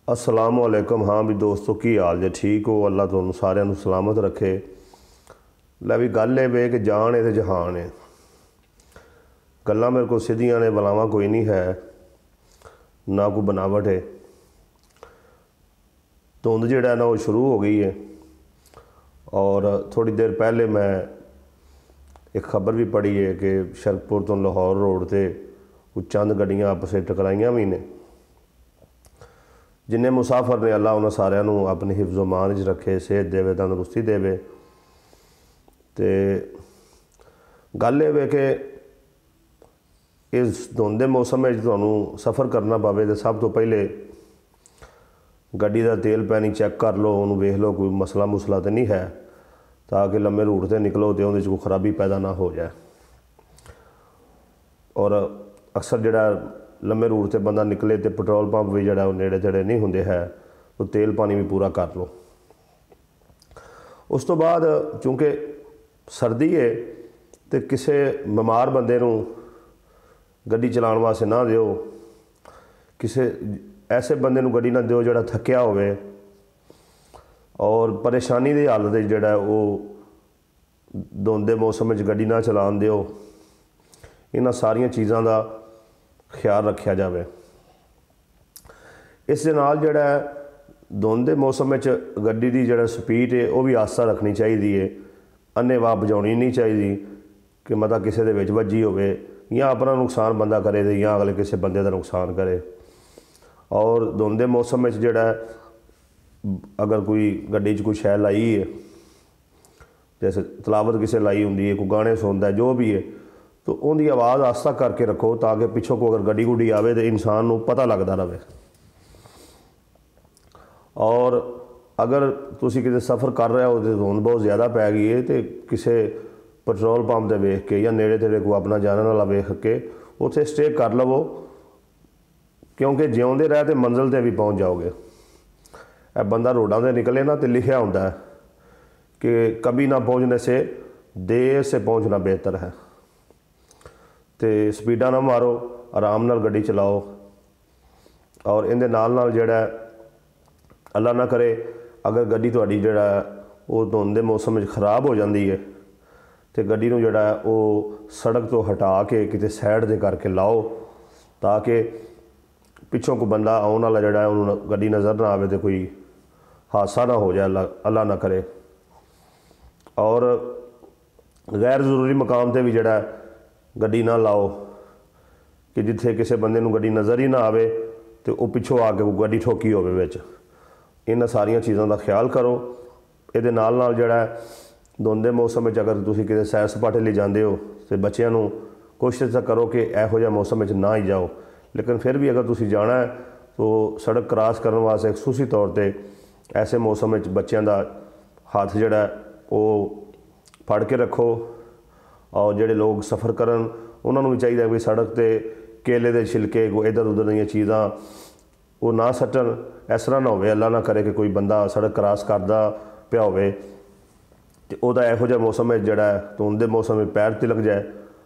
अस्सलाम वालेकुम। हाँ भी दोस्तों, की हाल जे? ठीक हो? अल्लाह तुहानू सारिਆਂ ਨੂੰ सलामत रखे। लै भी गल ये वे कि जान है तो जहान है। गल्लां मेरे को सीधियां ने, बलावा कोई नहीं है, ना कोई बनावट है। धुंध जिहड़ा ना वो शुरू हो गई है और थोड़ी देर पहले मैं एक खबर भी पढ़ी है कि शरकपुर तो लाहौर रोड से कुछ चंद गड्डियां आपस में टकराइयां भी ने। जिन्हें मुसाफर ने अल्लाह उन्होंने सारिਆਂ अपने हिफ्ज़ो मान च रखे, सेहत देवे, तंदुरुस्ती देवे। तो गल ये वे कि इस धुंध के मौसम में तुहानू सफ़र करना पवे तो सब तो पहले गड्डी का तेल पैनी चैक कर लो, उन्होंने वेख लो कोई मसला मुसला तो नहीं है, ताकि लंबे रूट से निकलो तो उहदे कोई खराबी पैदा ना हो जाए। और अक्सर जिहड़ा लंबे रूट से बंदा निकले तो पेट्रोल पंप भी जो नेड़े तेड़े नहीं होंगे है, तो तेल पानी भी पूरा कर लो। उस तो बाद चूँकि सर्दी है तो किसी बीमार बंदे नूं गड्डी चलाउण वास्ते ना दिओ। किसी ऐसे बंदे नूं गड्डी ना दिओ जिहड़ा थकिया होवे और परेशानी की हालत जिहड़ा वो धुंध के मौसम में गड्डी ना चलाउण दिओ। इन्हां सारियां चीज़ां का ख्याल रखा जाए। इस दे नाल जिहड़ा धुंध के मौसम में गड्डी की जिहड़ा स्पीड है वह भी आस्ता रखनी चाहिए है। अन्नेवाह बजाउणी नहीं चाहिए कि मतलब किसी दे विच वजी होवे या अपना नुकसान बंदा करे तो या अगले किसी बंदे का नुकसान करे। और धुंध के मौसम में जिहड़ा अगर कोई गड्डी कोई शै लाई है, जैसे तलावत किसी लाई होंदी है, कोई गाने सुनता है, जो भी है, तो उनकी आवाज़ आस्ता करके रखो ताकि पिछों को अगर गड्डी गुड्डी आवे तो इंसान को पता लगता रहे। और अगर तुसी किसी सफ़र कर रहे हो तो धुंध बहुत ज़्यादा पै गई है तो किसी पेट्रोल पंप से वेख के या नेड़े तेड़े को अपना जाने वाला वेख के उत्थे स्टे कर लवो, क्योंकि जिउंदे रह तो मंजिल पर भी पहुँच जाओगे। बंदा रोडां ते निकले ना तो लिखा होंदा है कि कभी ना पहुँचने से देर से पहुँचना बेहतर है। तो स्पीडा ना मारो, आराम नाल गड्डी चलाओ। और इहदे नाल नाल जिहड़ा अल्लाह ना करे अगर गड्डी तुहाडी जिहड़ा वो धुंध के मौसम में खराब हो जाती है तो गड्डी नूं जिहड़ा वो सड़क तो हटा के किते साइड दे करके लाओ, ताकि पिछों को बंदा आने वाला जिहड़ा उन्होंने गड्डी नज़र ना आवे तो कोई हादसा ना हो जाए, अल्लाह ना करे। और गैर ज़रूरी मकाम पर भी जिहड़ा गड्डी ना लाओ कि जिथे किसी बंदे नूं गड्डी नज़र ही ना आवे तो वह पिछों आके गड्डी ठोकी होवे विच। इन्हां सारियां चीज़ों का ख्याल करो। इहदे नाल नाल जिहड़ा धुंध के मौसम में अगर तुसीं किते सैर सपाटे लई जांदे हो तो बच्चिआं नूं कोशिश तो करो कि इहो जिहा मौसम में ना ही जाओ, लेकिन फिर भी अगर तुसीं जाना है तो सड़क क्रॉस करने वास्ते खसूसी तौर पर ऐसे मौसम में बच्चों का हाथ जिहड़ा वो फड़ के रखो। और जिहड़े लोग सफ़र करन उन्होंने भी चाहिए भी सड़क पर केले के छिलके को इधर उधर दी चीज़ां वो ना सट्टन। इस तरह ना हो, अल्लाह ना करे कि कोई बंदा सड़क क्रॉस करता पिया होवे तो वह इहो जिहा मौसम में जिहड़ा धुंध के मौसम में पैर तिलक जाए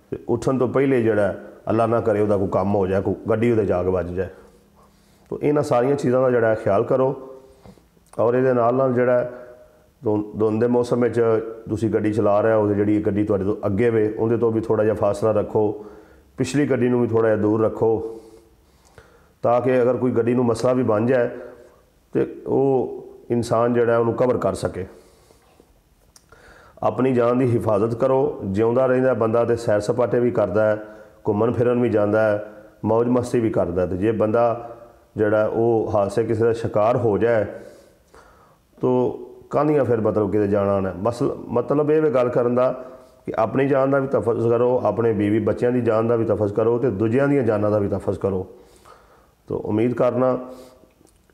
तो उठन तो पहले जिहड़ा अल्लाह ना करे वह कोई काम हो जाए, कोई गड्डी उहदे जाके वज जाए। तो इन्हां सारियां चीज़ों का जिहड़ा ख्याल करो। और इहदे नाल नाल जिहड़ा धुंध के मौसम में तुसीं गड्डी चला रहे हो तो जिहड़ी गड्डी तुहाडे तो अगे वे उहदे तो भी थोड़ा जिहा फासला रखो, पिछली गड्डी नूं भी थोड़ा जिहा दूर रखो, ताकि अगर कोई गड्डी नूं मसला भी बन जाए तो वो इंसान जिहड़ा उहनूं कवर कर सके। अपनी जान की हिफाजत करो। जिउंदा रहिंदा बंदा तो सैर सपाटे भी करता है, घूमन फिरन भी जाता है, मौज मस्ती भी करता है। तो जे बंदा जिहड़ा वो हादसे किसी का शिकार हो जाए तो कहानियाँ फिर मतलब कि जाना ना मतलब ये गल करन दा कि अपनी जान का भी तफज करो, अपने बीवी बच्चों की जान का भी तफज करो तो दूजियां दी जाना का भी तफज करो। तो उम्मीद करना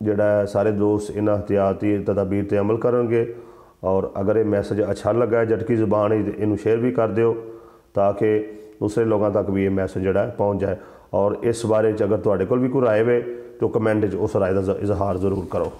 जिहड़ा सारे दोस्त इन एहतियाती तदाबीर पर अमल करेंगे। और अगर ये मैसेज अच्छा लगा है झटकी ज़ुबान इनू शेयर भी कर दिओ ताकि दूसरे लोगों तक भी ये मैसेज जिहड़ा पहुँच जाए। और इस बारे अगर तुहाडे कोल भी कोई राय वे तो कमेंट उस राय का इजहार ज़रूर करो।